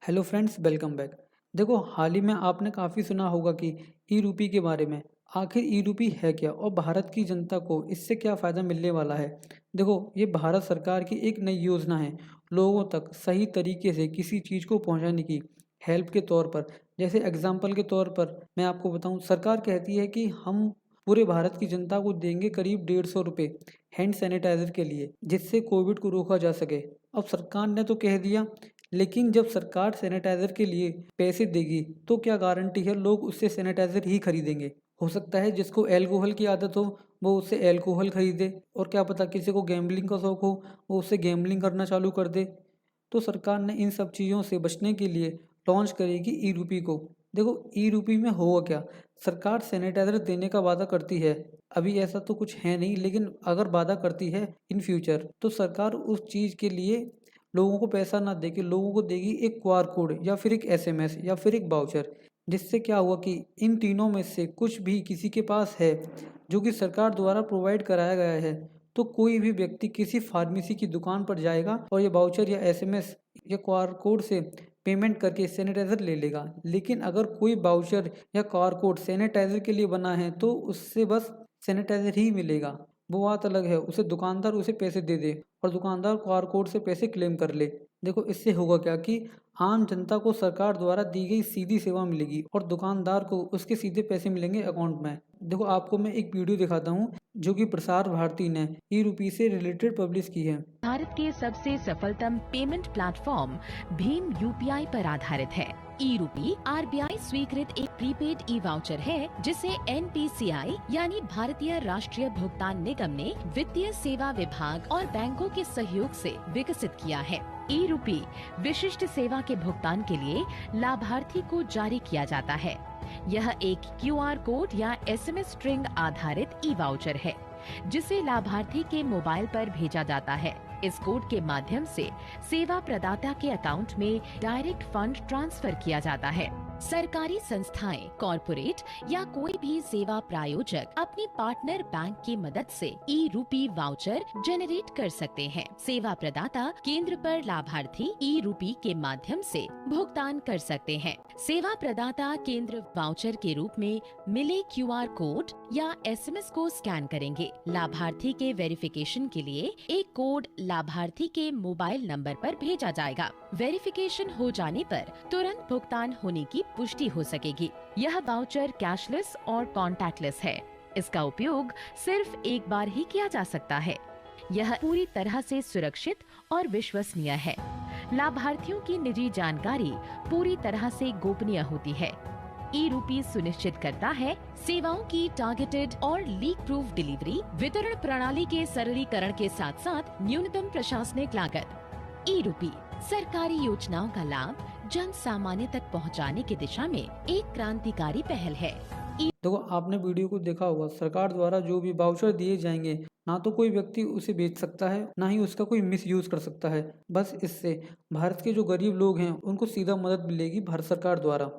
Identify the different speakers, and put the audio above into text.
Speaker 1: Hello friends, welcome back. देखो, हाल ही में आपने काफ़ी सुना होगा कि ई रूपी के बारे में। आखिर ई रूपी है क्या और भारत की जनता को इससे क्या फ़ायदा मिलने वाला है? देखो, ये भारत सरकार की एक नई योजना है, लोगों तक सही तरीके से किसी चीज़ को पहुंचाने की हेल्प के तौर पर। जैसे एग्जाम्पल के तौर पर मैं आपको बताऊं, सरकार कहती है कि हम पूरे भारत की जनता को देंगे करीब 150 रुपये हैंड सैनिटाइजर के लिए, जिससे कोविड को रोका जा सके। अब सरकार ने तो कह दिया, लेकिन जब सरकार सैनिटाइजर के लिए पैसे देगी तो क्या गारंटी है लोग उससे सैनिटाइजर ही खरीदेंगे? हो सकता है जिसको अल्कोहल की आदत हो वो उससे अल्कोहल खरीदे, और क्या पता किसी को गैम्बलिंग का शौक हो वो उससे गैम्बलिंग करना चालू कर दे। तो सरकार ने इन सब चीज़ों से बचने के लिए लॉन्च करेगी ई रूपी को। देखो, ई रूपी में होगा क्या? सरकार सैनिटाइजर देने का वादा करती है, अभी ऐसा तो कुछ है नहीं, लेकिन अगर वादा करती है इन फ्यूचर तो सरकार उस चीज़ के लिए लोगों को पैसा ना दे के लोगों को देगी एक क्यूआर कोड या फिर एक एसएमएस या फिर एक वाउचर। जिससे क्या हुआ कि इन तीनों में से कुछ भी किसी के पास है जो कि सरकार द्वारा प्रोवाइड कराया गया है, तो कोई भी व्यक्ति किसी फार्मेसी की दुकान पर जाएगा और ये वाउचर या एसएमएस या क्यूआर कोड से पेमेंट करके सैनिटाइजर ले लेगा। लेकिन अगर कोई वाउचर या क्यूआर कोड सैनिटाइजर के लिए बना है तो उससे बस सैनिटाइजर ही मिलेगा। वो बात अलग है, उसे दुकानदार उसे पैसे दे दे और दुकानदार क्यूआर कोड से पैसे क्लेम कर ले। देखो, इससे होगा क्या कि आम जनता को सरकार द्वारा दी गई सीधी सेवा मिलेगी और दुकानदार को उसके सीधे पैसे मिलेंगे अकाउंट में। देखो, आपको मैं एक वीडियो दिखाता हूँ जो कि प्रसार भारती ने ई रूपी से रिलेटेड पब्लिश की है।
Speaker 2: भारत के सबसे सफलतम पेमेंट प्लेटफॉर्म भीम यूपीआई पर आधारित है। ई रूपी आरबीआई स्वीकृत एक प्रीपेड ई वाउचर है जिसे एनपीसीआई यानी भारतीय राष्ट्रीय भुगतान निगम ने वित्तीय सेवा विभाग और बैंकों के सहयोग से विकसित किया है। ई रूपी विशिष्ट सेवा के भुगतान के लिए लाभार्थी को जारी किया जाता है। यह एक क्यूआर कोड या एसएमएस स्ट्रिंग आधारित ई वाउचर है जिसे लाभार्थी के मोबाइल पर भेजा जाता है। इस कोड के माध्यम से सेवा प्रदाता के अकाउंट में डायरेक्ट फंड ट्रांसफर किया जाता है। सरकारी संस्थाएं, कॉरपोरेट या कोई भी सेवा प्रायोजक अपने पार्टनर बैंक की मदद से ई रूपी वाउचर जनरेट कर सकते हैं। सेवा प्रदाता केंद्र पर लाभार्थी ई रूपी के माध्यम से भुगतान कर सकते हैं। सेवा प्रदाता केंद्र वाउचर के रूप में मिले क्यूआर कोड या एसएमएस को स्कैन करेंगे। लाभार्थी के वेरिफिकेशन के लिए एक कोड लाभार्थी के मोबाइल नंबर पर भेजा जाएगा। वेरिफिकेशन हो जाने पर तुरंत भुगतान होने की पुष्टि हो सकेगी। यह वाउचर कैशलेस और कॉन्टैक्टलेस है। इसका उपयोग सिर्फ एक बार ही किया जा सकता है। यह पूरी तरह से सुरक्षित और विश्वसनीय है। लाभार्थियों की निजी जानकारी पूरी तरह से गोपनीय होती है। ई रूपी सुनिश्चित करता है सेवाओं की टारगेटेड और लीक प्रूफ डिलीवरी, वितरण प्रणाली के सरलीकरण के साथ साथ न्यूनतम प्रशासनिक लागत। ई रूपी सरकारी योजनाओं का लाभ जन सामान्य तक पहुंचाने की दिशा में एक क्रांतिकारी पहल है।
Speaker 1: देखो, आपने वीडियो को देखा होगा, सरकार द्वारा जो भी वाउचर दिए जाएंगे ना तो कोई व्यक्ति उसे बेच सकता है ना ही उसका कोई मिस यूज कर सकता है। बस इससे भारत के जो गरीब लोग हैं उनको सीधा मदद मिलेगी भारत सरकार द्वारा।